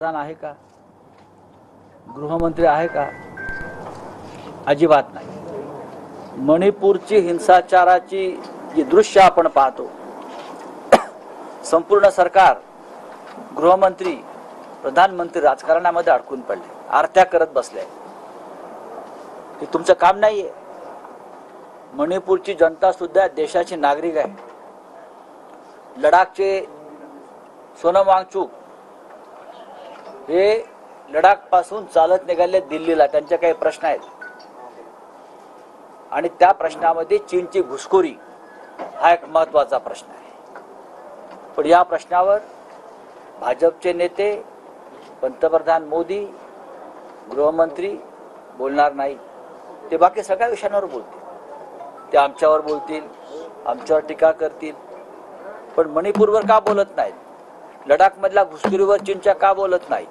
प्रधान आहे का, गृहमंत्री आहे का? अजिबात नाही। मणिपूरची हिंसाचाराची जी दृश्य आपण पाहतो, संपूर्ण सरकार, गृहमंत्री, प्रधानमंत्री राजकारणामध्ये अडकून पडले, आरत्या करत बसले। हे तुमचं काम नाहीये। मणिपूरची जनता सुद्धा देशाची नागरिक आहे। लडाखचे सोनम वांगचुक हे लडाख पासून चालत निघाले दिल्लीला, त्यांचे काही प्रश्न आहेत आणि त्या प्रश्नामध्ये चीनची घुसखोरी हा एक महत्त्वाचा प्रश्न आहे। पण या प्रश्नावर भाजपचे नेते, पंतप्रधान मोदी, गृहमंत्री बोलणार नाही। ते बाकी सगळ्या विषयांवर बोलतील, ते आमच्यावर बोलतील, आमच्यावर टीका करतील, पण मणिपूरवर का बोलत नाहीत? लडाख मधल्या घुसखोरीवर चीनच्या का बोलत नाही?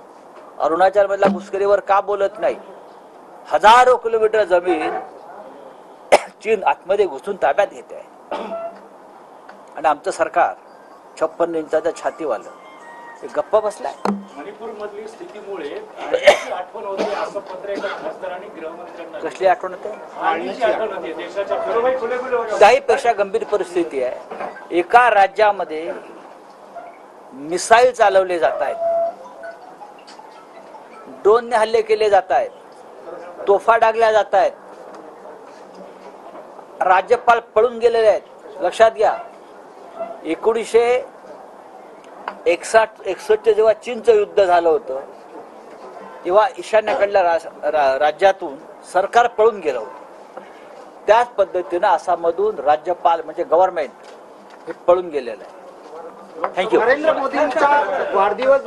अरुणाचल मधल्या घुसखोरीवर का बोलत नाही? हजारो किलोमीटर जमीन चीन आतमध्ये घुसून ताब्यात घेते आहे आणि आमचं सरकार 56 इंचाच्या छातीवालं हे गप्प बसलाय। मणिपूर मधली स्थितीमुळे आठवण होते असं पत्र एका खासदारांनी गृहमंत्र्यांना। कसली आठवण होते? आठवण होते देशाच्या त्याहीपेक्षा गंभीर परिस्थिती आहे। एका राज्यामध्ये मिसाईल चालवले जात आहेत, ड्रोनने हल्ले केले जात आहेत, तोफा डागल्या जात आहेत, राज्यपाल पळून गेलेले आहेत। लक्षात घ्या, 1961 जेव्हा चीनचं युद्ध झालं होतं तेव्हा ईशान्येकडल्या राज्यातून सरकार पळून गेलं होतं। त्याच पद्धतीनं आसाममधून राज्यपाल म्हणजे गव्हर्नमेंट हे पळून गेलेलं आहे। थँक्यू। नरेंद्र मोदींचा वाढदिवस